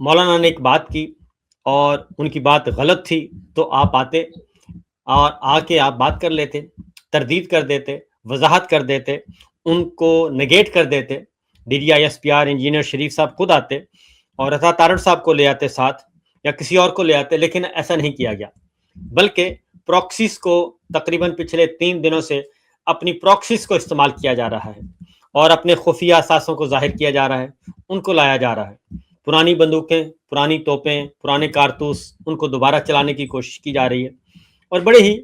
مولانا نے ایک بات کی اور ان کی بات غلط تھی تو آپ آتے اور آ کے آپ بات کر لیتے، تردید کر دیتے، وضاحت کر دیتے، ان کو نگیٹ کر دیتے۔ D D I S P R engineer Sharif صاحب خود آتے اور رضا تارڑ صاحب کو لے آتے ساتھ، یا کسی اور کو لے آتے، لیکن ایسا نہیں کیا گیا، بلکہ پراکسیز کو تقریباً پچھلے 3 دنوں سے اپنی پراکسیز کو استعمال کیا جا رہا ہے اور اپنے خفیہ اثاثوں کو ظاہر کیا جا رہا ہے، ان کو لایا جا رہا ہے۔ پرانی بندوقیں، پرانی توپیں، پرانے کارتوس، ان کو دوبارہ چلانے کی کوشش کی جا رہی ہے، اور بڑے ہی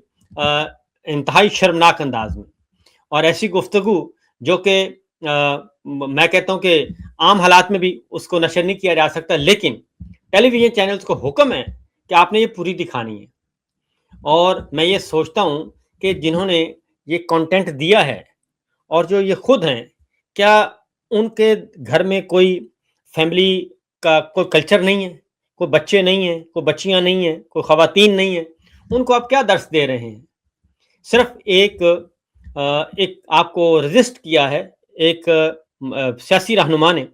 انتہائی شرمناک انداز میں، اور ایسی گفتگو جو کہ میں کہتا ہوں کہ عام حالات میں بھی اس کو نشر نہیں کیا جا سکتا، لیکن ٹیلی ویژن چینلز کو حکم ہے کہ آپ نے یہ پوری دکھانی ہے۔ اور میں یہ سوچتا ہوں کہ جنہوں نے یہ کنٹینٹ دیا ہے اور جو یہ خود ہیں، کیا ان کے گھر میں کوئی فیملی کا کوئی کلچر نہیں ہے، کوئی بچے نہیں ہیں، کوئی بچیاں نہیں ہیں، کوئی خواتین نہیں ہیں؟ ان کو آپ کیا درس دے رہے ہیں؟ صرف ایک آپ کو رجسٹ کیا ہے ایک سیاسی رہنما نے،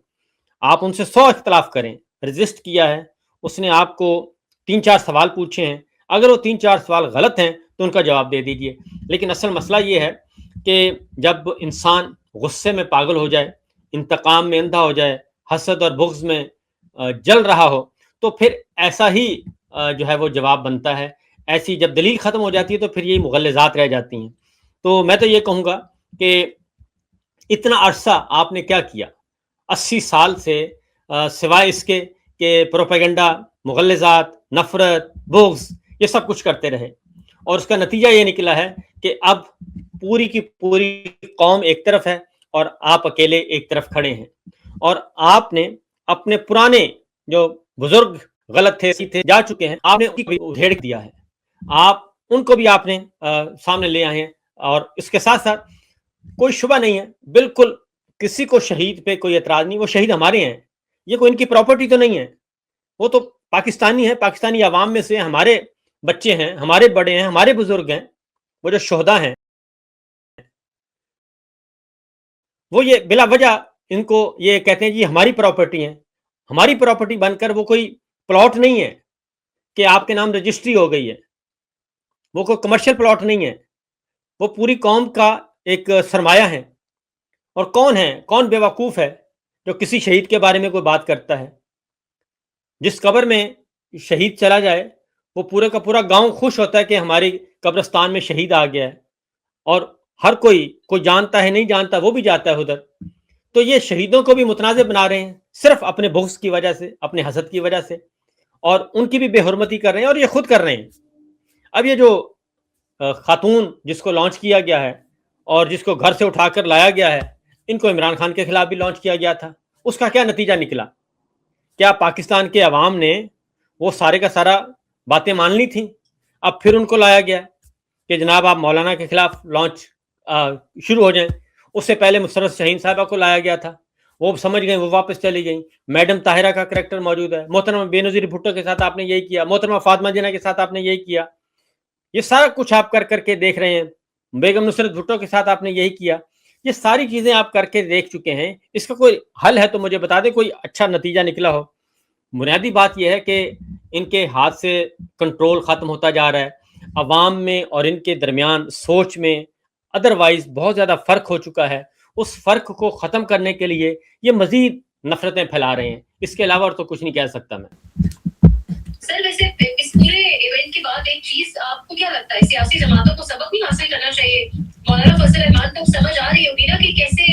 آپ ان سے 100 اختلاف کریں، رجسٹ کیا ہے، اس نے آپ کو 3-4 سوال پوچھے ہیں، اگر وہ 3-4 سوال غلط ہیں تو ان کا جواب دے دیجئے۔ لیکن اصل مسئلہ یہ ہے کہ جب انسان غصے میں پاگل ہو جائے، انتقام میں اندھا ہو جائے، حسد اور بغض میں جل رہا ہو، تو پھر ایسا ہی جو ہے وہ جواب بنتا ہے۔ ایسی جب دلیل ختم ہو جاتی ہے تو پھر یہی مغلظات رہ جاتی ہیں۔ تو میں تو یہ کہوں گا کہ اتنا عرصہ آپ نے کیا کیا؟ 80 سال سے سوائے اس کے کہ پروپیگنڈا، مغلظات، نفرت، بغض، یہ سب کچھ کرتے رہے، اور اس کا نتیجہ یہ نکلا ہے کہ اب پوری کی پوری قوم ایک طرف ہے اور آپ اکیلے ایک طرف کھڑے ہیں، اور آپ نے اپنے پرانے جو بزرگ غلط تھے جا چکے ہیں، آپ نے ان کو بھی ادھیڑ دیا ہے، آپ ان کو بھی آپ نے سامنے لے آئے ہیں، اور اس کے ساتھ ساتھ کوئی شبہ نہیں ہے، بالکل کسی کو شہید پہ کوئی اعتراض نہیں، وہ شہید ہمارے ہیں، یہ کوئی ان کی پراپرٹی تو نہیں ہے، وہ تو پاکستانی ہے، پاکستانی عوام میں سے ہمارے بچے ہیں، ہمارے بڑے ہیں، ہمارے بزرگ ہیں، وہ جو شہداء ہیں، وہ یہ بلا وجہ ان کو یہ کہتے ہیں جی ہماری پراپرٹی ہے۔ ہماری پراپرٹی بن کر وہ کوئی پلاٹ نہیں ہے کہ آپ کے نام رجسٹری ہو گئی ہے، وہ کوئی کمرشل پلاٹ نہیں ہے، وہ پوری قوم کا ایک سرمایہ ہے۔ اور کون بے وقوف ہے جو کسی شہید کے بارے میں کوئی بات کرتا ہے؟ جس قبر میں شہید چلا جائے وہ پورے کا پورا گاؤں خوش ہوتا ہے کہ ہماری قبرستان میں شہید آ گیا ہے، اور ہر کوئی جانتا ہے نہیں جانتا وہ بھی جاتا ہے ادھر۔ تو یہ شہیدوں کو بھی متنازع بنا رہے ہیں صرف اپنے بغض کی وجہ سے، اپنے حسد کی وجہ سے، اور ان کی بھی بے حرمتی کر رہے ہیں، اور یہ خود کر رہے ہیں۔ اب یہ جو خاتون جس کو لانچ کیا گیا ہے اور جس کو گھر سے اٹھا کر لایا گیا ہے، ان کو عمران خان کے خلاف بھی لانچ کیا گیا تھا، اس کا کیا نتیجہ نکلا؟ کیا پاکستان کے عوام نے وہ سارے کا سارا باتیں مان لی تھیں؟ اب پھر ان کو لایا گیا کہ جناب آپ مولانا کے خلاف لانچ شروع ہو جائیں۔ اس سے پہلے مسرت شاہین صاحبہ کو لایا گیا تھا، وہ سمجھ گئیں، وہ واپس چلی گئیں۔ میڈم طاہرہ کا کریکٹر موجود ہے، محترمہ بے نظیر بھٹو کے ساتھ آپ نے یہی کیا، محترمہ فاطمہ جناح کے ساتھ آپ نے یہی کیا، یہ سارا کچھ آپ کر کے دیکھ رہے ہیں۔ بیگم نصرت بھٹو کے ساتھ آپ نے یہی کیا، یہ ساری چیزیں آپ کر کے دیکھ چکے ہیں۔ اس کا کوئی حل ہے تو مجھے بتا دیں، کوئی اچھا نتیجہ نکلا ہو۔ بنیادی بات یہ ہے کہ ان کے ہاتھ سے کنٹرول ختم ہوتا جا رہا ہے، عوام میں اور ان کے درمیان سوچ میں ادروائز بہت زیادہ فرق ہو چکا ہے۔ اس فرق کو ختم کرنے کے لیے یہ مزید نفرتیں پھیلا رہے ہیں، اس کے علاوہ اور تو کچھ نہیں کہہ سکتا میں۔ سر ویسے اس پورے ایونٹ کے بعد ایک چیز آپ کو کیا لگتا ہے، سیاسی جماعتوں کو سبق بھی حاصل کرنا چاہیے؟ مولانا فضل الرحمان تک سمجھ آ رہی ہوگی نا کہ کیسے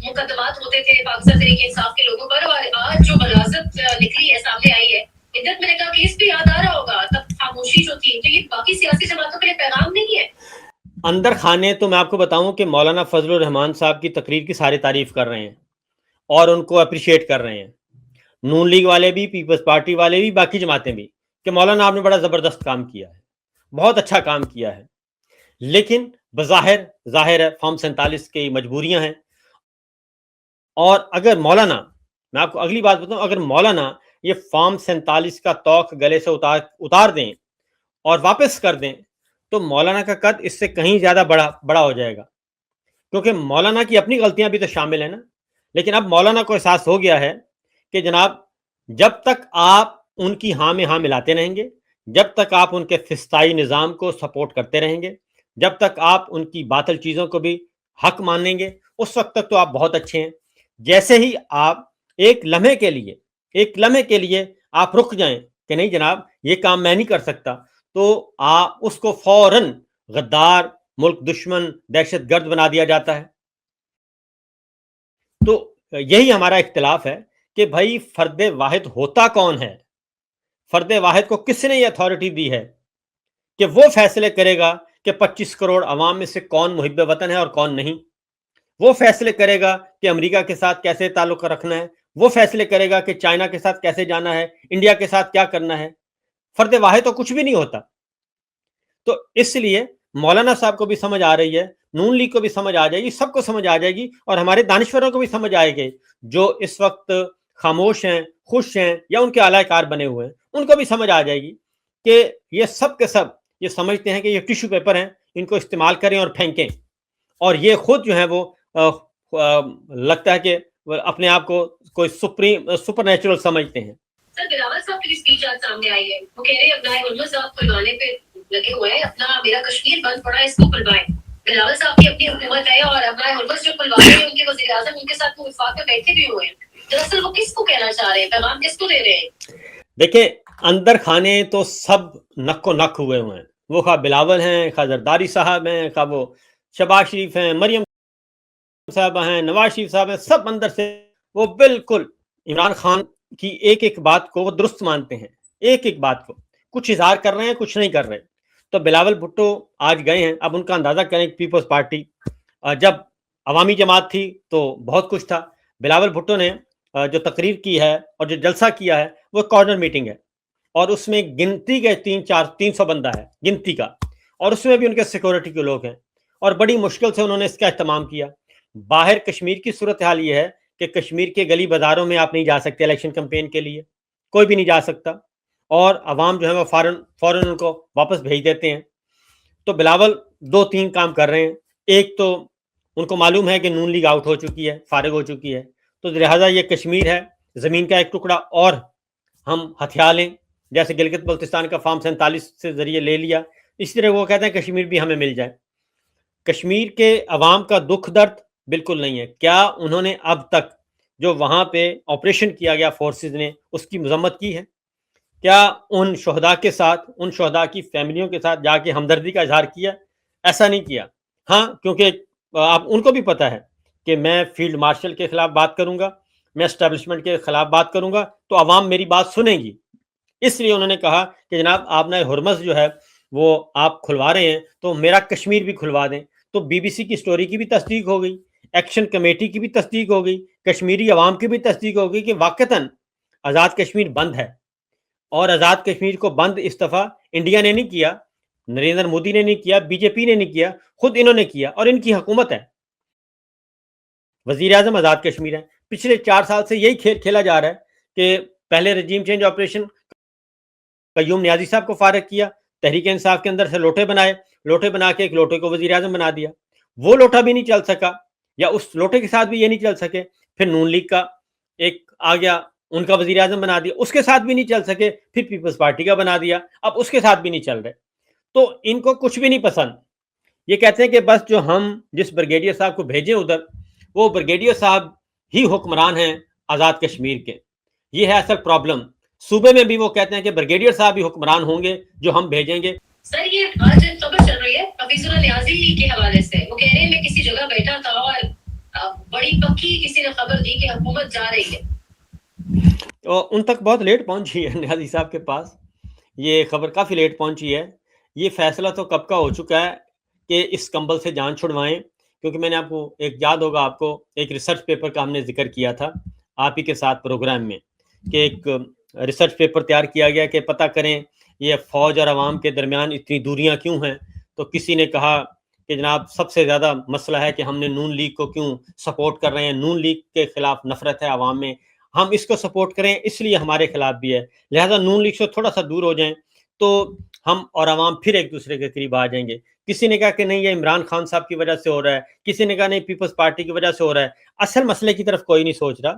مقدمات ہوتے تھے پاکستان تحریک انصاف کے لوگوں پر، اور آج جو غلاظت نکلی ہے، سامنے آئی ہے، عدت ملک کا کیس بھی یاد آ رہا ہوگا، تب خاموشی جو تھی، تو یہ باقی سیاسی جماعتوں کے لیے پیغام نہیں ہے؟ اندر خانے تو میں آپ کو بتاؤں کہ مولانا فضل الرحمان صاحب کی تقریر کی ساری تعریف کر رہے ہیں اور ان کو اپریشیٹ کر رہے ہیں، نون لیگ والے بھی، پیپلز پارٹی والے بھی، باقی جماعتیں بھی، کہ مولانا آپ نے بڑا زبردست کام کیا ہے، بہت اچھا کام کیا ہے۔ لیکن ظاہر ہے فارم 47 کی مجبوریاں ہیں، اور اگر مولانا، میں آپ کو اگلی بات بتاؤں، اگر مولانا یہ فارم 47 کا توق گلے سے اتار دیں اور واپس کر دیں تو مولانا کا قد اس سے کہیں زیادہ بڑا ہو جائے گا، کیونکہ مولانا کی اپنی غلطیاں بھی تو شامل ہیں نا۔ لیکن اب مولانا کو احساس ہو گیا ہے کہ جناب جب تک آپ ان کی ہاں میں ہاں ملاتے رہیں گے، جب تک آپ ان کے فسطائی نظام کو سپورٹ کرتے رہیں گے، جب تک آپ ان کی باطل چیزوں کو بھی حق مانیں گے، اس وقت تک تو آپ بہت اچھے ہیں۔ جیسے ہی آپ ایک لمحے کے لیے آپ رک جائیں کہ نہیں جناب یہ کام میں نہیں کر سکتا، تو آپ اس کو فوراً غدار، ملک دشمن، دہشت گرد بنا دیا جاتا ہے۔ تو یہی ہمارا اختلاف ہے کہ بھائی فرد واحد ہوتا کون ہے؟ فرد واحد کو کس نے یہ اتھارٹی دی ہے کہ وہ فیصلے کرے گا کہ 25 کروڑ عوام میں سے کون محب وطن ہے اور کون نہیں؟ وہ فیصلے کرے گا کہ امریکہ کے ساتھ کیسے تعلق رکھنا ہے، وہ فیصلے کرے گا کہ چائنا کے ساتھ کیسے جانا ہے، انڈیا کے ساتھ کیا کرنا ہے۔ فرد واحد تو کچھ بھی نہیں ہوتا۔ تو اس لیے مولانا صاحب کو بھی سمجھ آ رہی ہے، نون لیگ کو بھی سمجھ آ جائے گی، سب کو سمجھ آ جائے گی، اور ہمارے دانشوروں کو بھی سمجھ آئے گی جو اس وقت خاموش ہیں، خوش ہیں، یا ان کے اعلی کار بنے ہوئے ہیں، ان کو بھی سمجھ آ جائے گی کہ یہ سب کے سب یہ سمجھتے ہیں کہ یہ ٹیشو پیپر ہیں، ان کو استعمال کریں اور پھینکیں، اور یہ خود جو ہے وہ لگتا ہے کہ اپنے آپ کو کوئی سپر نیچرل سمجھتے ہیں۔ سر بلاول صاحب کی اسپیچ آج سامنے آئی ہے، وہ کہہ رہے ہیں ابنائے حرمت صاحب کھلوانے پہ لگے ہوئے ہیں، اپنا میرا کشمیر بند پڑا ہے اس کو کھلوائیں۔ بلاول صاحب کی اپنی حکومت ہے اور ابنائے حرمت جو کھلوا رہے ہیں ان کے وزیر اعظم ان کے ساتھ وفاق میں بیٹھے بھی ہوئے ہیں۔ دراصل وہ کس کو کہنا چاہ رہے ہیں، پیغام کس کو دے رہے ہیں؟ دیکھیں اندر کھانے تو سب نک و نک ہوئے ہیں، وہ خواہ بلاول ہیں، خواہ زرداری صاحب ہیں، خواہ وہ شہباز شریف ہیں، مریم صاحب ہیں، نواز شریف صاحب ہیں، سب اندر سے وہ بالکل عمران خان کی ایک ایک بات کو وہ درست مانتے ہیں، ایک ایک بات کو کچھ اظہار کر رہے ہیں، کچھ نہیں کر رہے۔ تو بلاول بھٹو آج گئے ہیں، اب ان کا اندازہ کریں پیپلز پارٹی جب عوامی جماعت تھی تو بہت کچھ تھا۔ بلاول بھٹو نے جو تقریر کی ہے اور جو جلسہ کیا ہے وہ کارنر میٹنگ ہے، اور اس میں گنتی کے 300 بندہ ہے گنتی کا، اور اس میں بھی ان کے سیکورٹی کے لوگ ہیں، اور بڑی مشکل سے انہوں نے اس کا اہتمام کیا۔ باہر کشمیر کی صورتحال یہ ہے کہ کشمیر کے گلی بازاروں میں آپ نہیں جا سکتے الیکشن کمپین کے لیے، کوئی بھی نہیں جا سکتا، اور عوام جو ہے وہ فوراً ان کو واپس بھیج دیتے ہیں۔ تو بلاول 2-3 کام کر رہے ہیں۔ ایک تو ان کو معلوم ہے کہ نون لیگ آؤٹ ہو چکی ہے، فارغ ہو چکی ہے، تو لہٰذا یہ کشمیر ہے، زمین کا ایک ٹکڑا اور ہم ہتھیار لیں، جیسے گلگت بلتستان کا فارم 47 سے ذریعے لے لیا، اسی طرح وہ کہتے ہیں کشمیر بھی ہمیں مل جائے۔ کشمیر کے عوام کا دکھ درد بالکل نہیں ہے۔ کیا انہوں نے اب تک جو وہاں پہ آپریشن کیا گیا فورسز نے اس کی مذمت کی ہے؟ کیا ان شہداء کے ساتھ، ان شہداء کی فیملیوں کے ساتھ جا کے ہمدردی کا اظہار کیا؟ ایسا نہیں کیا۔ ہاں، کیونکہ آپ ان کو بھی پتہ ہے کہ میں فیلڈ مارشل کے خلاف بات کروں گا، میں اسٹیبلشمنٹ کے خلاف بات کروں گا تو عوام میری بات سنیں گی، اس لیے انہوں نے کہا کہ جناب آبنائے حرمت جو ہے وہ آپ کھلوا رہے ہیں تو میرا کشمیر بھی کھلوا دیں۔ تو بی بی سی کی سٹوری کی بھی تصدیق ہو گئی، ایکشن کمیٹی کی بھی تصدیق ہو گئی، کشمیری عوام کی بھی تصدیق ہو گئی کہ واقعتاً آزاد کشمیر بند ہے، اور آزاد کشمیر کو بند اس دفعہ انڈیا نے نہیں کیا، نریندر مودی نے نہیں کیا، بی جے پی نے نہیں کیا، خود انہوں نے کیا، اور ان کی حکومت ہے، وزیر اعظم آزاد کشمیر ہے۔ پچھلے 4 سال سے یہی کھیل کھیلا جا رہا ہے کہ پہلے رجیم چینج آپریشن قیوم نیازی صاحب کو فارغ کیا، تحریک انصاف کے اندر سے لوٹے بنائے، لوٹے بنا کے ایک لوٹے کو وزیر اعظم بنا دیا، وہ لوٹا بھی نہیں چل سکا، یا اس لوٹے کے ساتھ بھی یہ نہیں چل سکے، پھر نون لیگ کا ایک آ گیا، ان کا وزیر اعظم بنا دیا، اس کے ساتھ بھی نہیں چل سکے، پھر پیپلز پارٹی کا بنا دیا، اب اس کے ساتھ بھی نہیں چل رہے۔ تو ان کو کچھ بھی نہیں پسند، یہ کہتے ہیں کہ بس جو ہم جس بریگیڈیئر صاحب کو بھیجیں ادھر، وہ بریگیڈیئر صاحب ہی حکمران ہیں آزاد کشمیر کے۔ یہ ہے اصل پرابلم۔ صوبے میں بھی وہ کہتے ہیں کہ بریگیڈیئر صاحب ہی حکمران ہوں گے جو ہم بھیجیں گے۔ سر یہ آج خبر چل رہی ہے حفیظ اللہ نیازی کے حوالے سے، وہ کہہ رہے ہیں میں کسی جگہ بیٹھا تھا اور بڑی پکی کسی نے خبر دی کہ حکومت جا رہی ہے۔ ان تک بہت لیٹ پہنچی ہے نیازی صاحب کے پاس، یہ خبر کافی لیٹ پہنچی ہے۔ یہ فیصلہ تو کب کا ہو چکا ہے کہ اس کمبل سے جان چھڑوائیں، کیونکہ میں نے آپ کو ایک یاد ہوگا، آپ کو ایک ریسرچ پیپر کا ہم نے ذکر کیا تھا آپ ہی کے ساتھ پروگرام میں، کہ ایک ریسرچ پیپر تیار کیا گیا کہ پتہ کریں یہ فوج اور عوام کے درمیان اتنی دوریاں کیوں ہیں۔ تو کسی نے کہا کہ جناب سب سے زیادہ مسئلہ ہے کہ ہم نے نون لیگ کو کیوں سپورٹ کر رہے ہیں، نون لیگ کے خلاف نفرت ہے عوام میں، ہم اس کو سپورٹ کریں اس لیے ہمارے خلاف بھی ہے، لہذا نون لیگ سے تھوڑا سا دور ہو جائیں تو ہم اور عوام پھر ایک دوسرے کے قریب آ جائیں گے۔ کسی نے کہا کہ نہیں یہ عمران خان صاحب کی وجہ سے ہو رہا ہے، کسی نے کہا نہیں پیپلز پارٹی کی وجہ سے ہو رہا ہے۔ اصل مسئلے کی طرف کوئی نہیں سوچ رہا،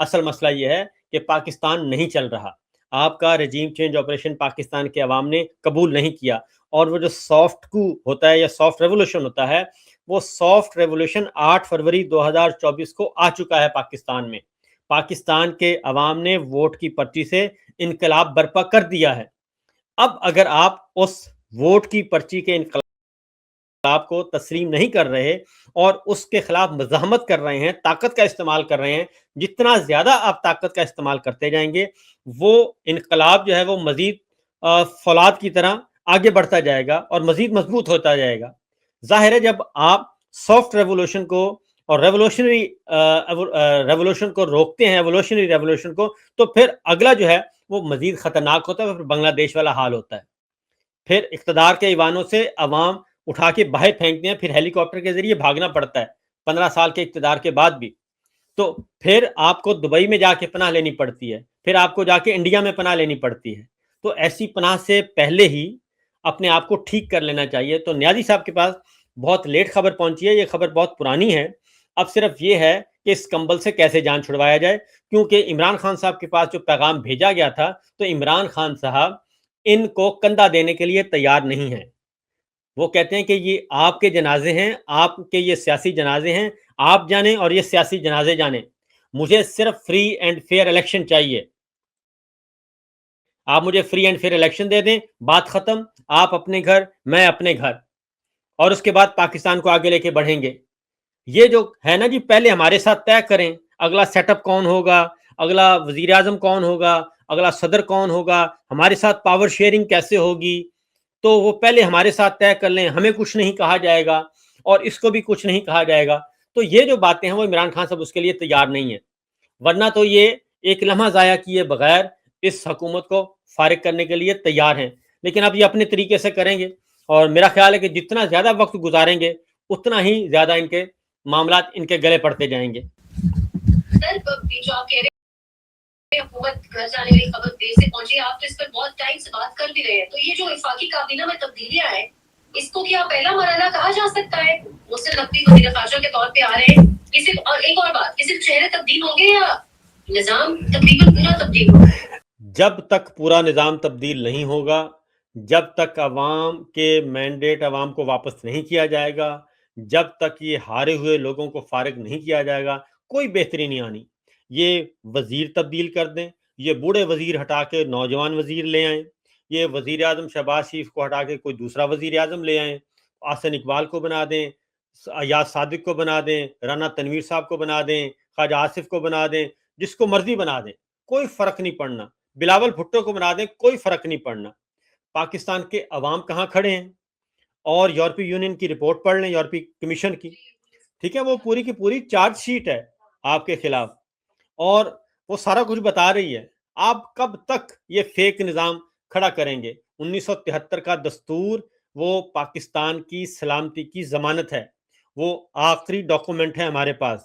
اصل مسئلہ یہ ہے کہ پاکستان نہیں چل رہا. آپ کا رجیم چینج آپریشن پاکستان کے عوام نے قبول نہیں کیا, اور وہ جو سافٹ کو ہوتا ہے یا سافٹ ریولوشن ہوتا ہے, وہ سافٹ ریولوشن 8 فروری 2024 کو آ چکا ہے پاکستان میں. پاکستان کے عوام نے ووٹ کی پرچی سے انقلاب برپا کر دیا ہے. اب اگر آپ اس ووٹ کی پرچی کے انقلاب کو تسلیم نہیں کر رہے اور اس کے خلاف مزاحمت کر رہے ہیں, طاقت کا استعمال کر رہے ہیں, جتنا زیادہ آپ طاقت کا استعمال کرتے جائیں گے وہ انقلاب جو ہے وہ مزید فولاد کی طرح آگے بڑھتا جائے گا اور مزید مضبوط ہوتا جائے گا. ظاہر ہے جب آپ سافٹ ریولوشن کو اور ریولوشنری ریولوشن کو روکتے ہیں, ایوولوشنری ریولوشن کو, تو پھر اگلا جو ہے وہ مزید خطرناک ہوتا ہے, پھر بنگلہ دیش والا حال ہوتا ہے. پھر اقتدار کے ایوانوں سے عوام اٹھا کے باہر پھینکتے ہیں, پھر ہیلی کاپٹر کے ذریعے بھاگنا پڑتا ہے 15 سال کے اقتدار کے بعد بھی. تو پھر آپ کو دبئی میں جا کے پناہ لینی پڑتی ہے, پھر آپ کو جا کے انڈیا میں پناہ لینی پڑتی ہے. تو ایسی پناہ سے پہلے ہی اپنے آپ کو ٹھیک کر لینا چاہیے. تو نیازی صاحب کے پاس بہت لیٹ خبر پہنچی ہے, یہ خبر بہت پرانی ہے. اب صرف یہ ہے کہ اس کمبل سے کیسے جان چھڑوایا جائے, کیونکہ عمران خان صاحب کے پاس جو پیغام بھیجا گیا تھا تو عمران خان صاحب ان کو کندھا دینے کے لیے تیار نہیں ہیں. وہ کہتے ہیں کہ یہ آپ کے جنازے ہیں, آپ کے یہ سیاسی جنازے ہیں, آپ جانیں اور یہ سیاسی جنازے جانیں. مجھے صرف فری اینڈ فیئر الیکشن چاہیے. آپ مجھے فری اینڈ فیئر الیکشن دے دیں, بات ختم. آپ اپنے گھر, میں اپنے گھر, اور اس کے بعد پاکستان کو آگے لے کے بڑھیں گے. یہ جو ہے نا جی, پہلے ہمارے ساتھ طے کریں اگلا سیٹ اپ کون ہوگا, اگلا وزیر اعظم کون ہوگا, اگلا صدر کون ہوگا, ہمارے ساتھ پاور شیئرنگ کیسے ہوگی, تو وہ پہلے ہمارے ساتھ طے کر لیں. ہمیں کچھ نہیں کہا جائے گا اور اس کو بھی کچھ نہیں کہا جائے گا. تو یہ جو باتیں ہیں وہ عمران خان صاحب اس کے لیے تیار نہیں ہیں, ورنہ تو یہ ایک لمحہ ضائع کیے بغیر اس حکومت کو فارغ کرنے کے لیے تیار ہیں. لیکن اب یہ اپنے طریقے سے کریں گے, اور میرا خیال ہے کہ جتنا زیادہ وقت گزاریں گے اتنا ہی زیادہ ان کے معاملات ان کے گلے پڑتے جائیں گے. سر جو آپ کہہ رہے ہیں حکومت گھر جانے والی خبر دیر سے پہنچی, آپ تو اس پر بہت ٹائم سے بات کر بھی رہے ہیں, تو یہ جو وفاقی کابینہ میں تبدیلیاں ہیں اس کو کیا پہلا مرحلہ کہا جا سکتا ہے؟ مسلم نقوی وزیر خارجہ کے طور پہ آ رہے ہیں, اور ایک اور بات, صرف چہرے تبدیل ہوں گے یا نظام تقریباً پورا تبدیل ہوگا؟ جب تک پورا نظام تبدیل نہیں ہوگا, جب تک عوام کے مینڈیٹ عوام کو واپس نہیں کیا جائے گا, جب تک یہ ہارے ہوئے لوگوں کو فارغ نہیں کیا جائے گا, کوئی بہتری نہیں آنی. یہ وزیر تبدیل کر دیں, یہ بوڑھے وزیر ہٹا کے نوجوان وزیر لے آئیں, یہ وزیر اعظم شہباز شریف کو ہٹا کے کوئی دوسرا وزیر اعظم لے آئیں, احسن اقبال کو بنا دیں, ایاز صادق کو بنا دیں, رانا تنویر صاحب کو بنا دیں, خواجہ آصف کو بنا دیں, جس کو مرضی بنا دیں, کوئی فرق نہیں پڑنا. بلاول بھٹو کو بنا دیں, کوئی فرق نہیں پڑنا. پاکستان کے عوام کہاں کھڑے ہیں, اور یورپی یونین کی رپورٹ پڑھ لیں, یورپی کمیشن کی, ٹھیک ہے, وہ پوری کی پوری چارج شیٹ ہے آپ کے خلاف, اور وہ سارا کچھ بتا رہی ہے. آپ کب تک یہ فیک نظام کھڑا کریں گے؟ 1973 کا دستور وہ پاکستان کی سلامتی کی ضمانت ہے, وہ آخری ڈاکومنٹ ہے ہمارے پاس.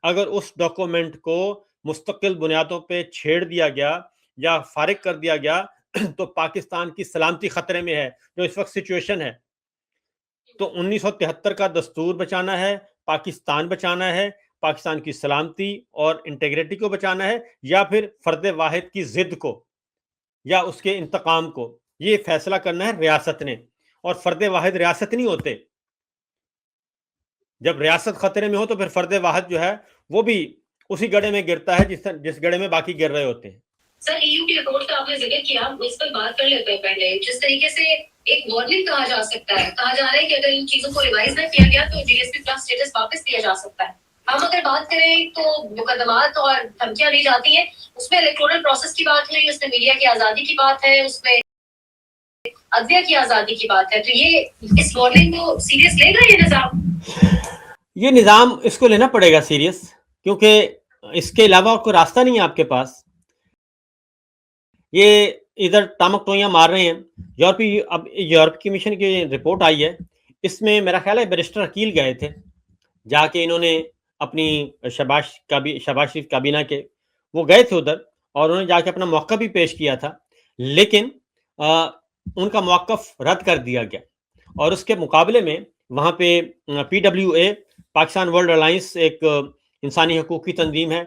اگر اس ڈاکومنٹ کو مستقل بنیادوں پہ چھیڑ دیا گیا یا فارغ کر دیا گیا تو پاکستان کی سلامتی خطرے میں ہے, جو اس وقت سچویشن ہے. تو 1973 کا دستور بچانا ہے, پاکستان بچانا ہے, پاکستان کی سلامتی اور انٹیگریٹی کو بچانا ہے, یا پھر فرد واحد کی ضد کو یا اس کے انتقام کو, یہ فیصلہ کرنا ہے ریاست نے. اور فرد واحد ریاست نہیں ہوتے. جب ریاست خطرے میں ہو تو پھر فرد واحد جو ہے وہ بھی اسی گڑھے میں گرتا ہے جس گڑھے میں باقی گر رہے ہوتے ہیں. سر EU کی رپورٹ کا آپ نے ذکر کیا, اس پر بات کر لیتے ہیں پہلے. جس طریقے سے ایک وارننگ کہا جا سکتا ہے, کہا جا رہا ہے کہ اگر ان چیزوں کو ریوائز نہ کیا گیا تو GSP پلس اسٹیٹس واپس دیا جا سکتا ہے. ہم اگر بات کریں تو مقدمات اور دھمکیاں دی جاتی ہیں, اس میں الیکٹورل پروسیس کی بات ہے, اس میں میڈیا کی آزادی کی بات ہے, اس میں عدلیہ کی آزادی کی بات ہے. تو یہ اس وارننگ کو سیریس لے گا یہ نظام؟ یہ نظام اس کو لینا پڑے گا سیریس, کیونکہ اس کے علاوہ کوئی راستہ نہیں ہے آپ کے پاس. یہ ادھر ٹامک ٹوئیاں مار رہے ہیں. یورپی کمیشن کی رپورٹ آئی ہے, اس میں میرا خیال ہے بیرسٹر عقیل گئے تھے, جا کے انہوں نے اپنی شہباز شریف کابینہ کے وہ گئے تھے ادھر, اور انہوں نے جا کے اپنا موقف بھی پیش کیا تھا, لیکن ان کا موقف رد کر دیا گیا. اور اس کے مقابلے میں وہاں پہ PWA پاکستان ورلڈ الائنس ایک انسانی حقوق کی تنظیم ہے,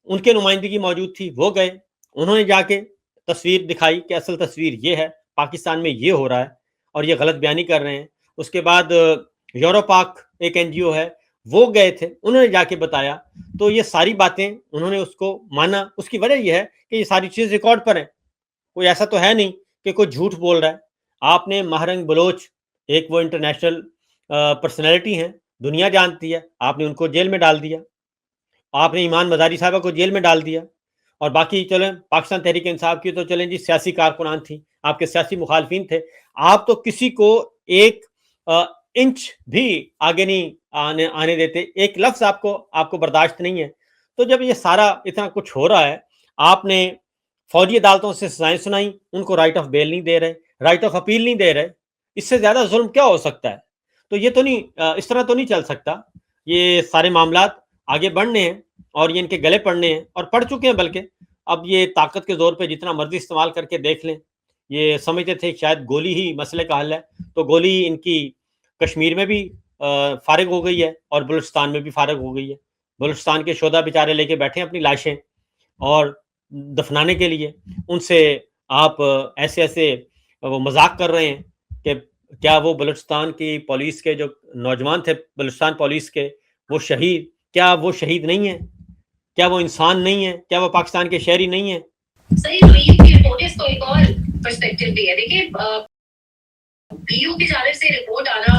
ان کے نمائندگی موجود تھی، وہ گئے، انہوں نے جا کے تصویر دکھائی کہ اصل تصویر یہ ہے، پاکستان میں یہ ہو رہا ہے اور یہ غلط بیانی کر رہے ہیں۔ اس کے بعد یورو پاک ایک این جی او ہے، وہ گئے تھے، انہوں نے جا کے بتایا، تو یہ ساری باتیں انہوں نے اس کو مانا۔ اس کی وجہ یہ ہے کہ یہ ساری چیز ریکارڈ پر ہیں، کوئی ایسا تو ہے نہیں کہ کوئی جھوٹ بول رہا ہے۔ آپ نے ماہرنگ بلوچ، ایک وہ انٹرنیشنل پرسنالٹی ہیں، دنیا جانتی ہے، آپ نے ان کو جیل میں ڈال دیا، آپ نے ایمان مزاری صاحبہ کو جیل میں ڈال دیا، اور باقی چلیں پاکستان تحریک انصاف کی تو چلیں جی سیاسی کارکنان تھی، آپ کے سیاسی مخالفین تھے، آپ تو کسی کو ایک انچ بھی آگے نہیں آنے دیتے، ایک لفظ آپ کو برداشت نہیں ہے۔ تو جب یہ سارا اتنا کچھ ہو رہا ہے، آپ نے فوجی عدالتوں سے سزائیں سنائیں، ان کو رائٹ آف بیل نہیں دے رہے، رائٹ آف اپیل نہیں دے رہے، اس سے زیادہ ظلم کیا ہو سکتا ہے؟ تو یہ تو نہیں، اس طرح تو نہیں چل سکتا۔ یہ سارے معاملات آگے بڑھنے ہیں اور یہ ان کے گلے پڑنے ہیں، اور پڑ چکے ہیں، بلکہ اب یہ طاقت کے زور پہ جتنا مرضی استعمال کر کے دیکھ لیں۔ یہ سمجھتے تھے شاید گولی ہی مسئلے کا حل ہے، تو گولی ان کی کشمیر میں بھی فارغ ہو گئی ہے اور بلوچستان میں بھی فارغ ہو گئی ہے۔ بلوچستان کے شہدا بیچارے لے کے بیٹھے ہیں اپنی لاشیں اور دفنانے کے لیے، ان سے آپ ایسے ایسے وہ مذاق کر رہے ہیں کہ کیا وہ بلوچستان کی پولیس کے جو نوجوان تھے، بلوچستان پولیس کے، وہ شہید، کیا وہ شہید نہیں ہیں؟ کیا وہ انسان نہیں ہیں؟ کیا وہ پاکستان کے شہری نہیں ہیں؟ صحیح، تو یہ کی رپورٹ اس کو ایک اور پرسپیکٹو بھی ہے۔ دیکھیے پی یو کی جانب سے رپورٹ آنا،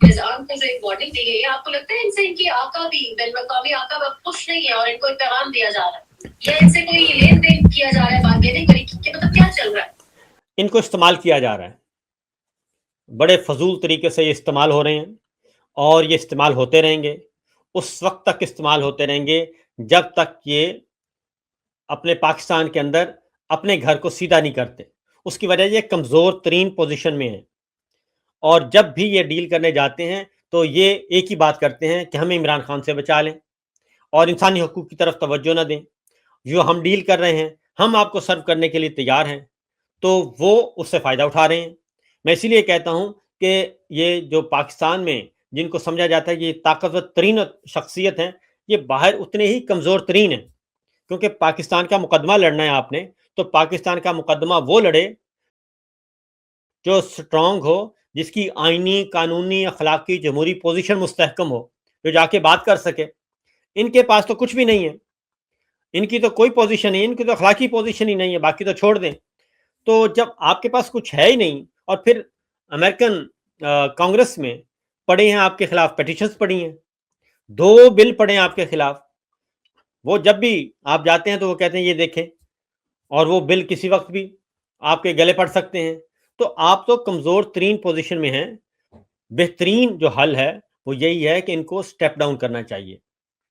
نظام کو جو ایک وارننگ دی گئی ہے، آپ کو لگتا ہے ان سے ان کی آقا بھی بین الاقوامی آقا بھی خوش نہیں ہے اور ان کو ایک پیغام دیا جا رہا ہے، یا ان سے کوئی لین دین کیا جا رہا ہے بات دینے کے مطلب کیا چل رہا ہے؟ ان کو استعمال کیا جا رہا ہے، بڑے فضول طریقے سے یہ استعمال ہو رہے ہیں، اور یہ استعمال ہوتے رہیں گے، اس وقت تک استعمال ہوتے رہیں گے جب تک یہ اپنے پاکستان کے اندر اپنے گھر کو سیدھا نہیں کرتے۔ اس کی وجہ یہ کمزور ترین پوزیشن میں ہیں، اور جب بھی یہ ڈیل کرنے جاتے ہیں تو یہ ایک ہی بات کرتے ہیں کہ ہمیں عمران خان سے بچا لیں اور انسانی حقوق کی طرف توجہ نہ دیں، جو ہم ڈیل کر رہے ہیں ہم آپ کو سرو کرنے کے لیے تیار ہیں، تو وہ اس سے فائدہ اٹھا رہے ہیں۔ میں اسی لیے کہتا ہوں کہ یہ جو پاکستان میں جن کو سمجھا جاتا ہے یہ طاقتور ترین شخصیت ہیں، یہ باہر اتنے ہی کمزور ترین ہیں، کیونکہ پاکستان کا مقدمہ لڑنا ہے آپ نے، تو پاکستان کا مقدمہ وہ لڑے جو سٹرونگ ہو، جس کی آئینی، قانونی، اخلاقی، جمہوری پوزیشن مستحکم ہو، جو جا کے بات کر سکے۔ ان کے پاس تو کچھ بھی نہیں ہے، ان کی تو کوئی پوزیشن نہیں، ان کی تو اخلاقی پوزیشن ہی نہیں ہے، باقی تو چھوڑ دیں۔ تو جب آپ کے پاس کچھ ہے ہی نہیں، اور پھر امریکن کانگریس میں پڑے ہیں آپ کے خلاف پیٹیشنز پڑی ہیں، 2 بل پڑے ہیں آپ کے خلاف، وہ جب بھی آپ جاتے ہیں تو وہ کہتے ہیں یہ دیکھیں، اور وہ بل کسی وقت بھی آپ کے گلے پڑ سکتے ہیں۔ تو آپ تو کمزور ترین پوزیشن میں ہیں۔ بہترین جو حل ہے وہ یہی ہے کہ ان کو سٹیپ ڈاؤن کرنا چاہیے۔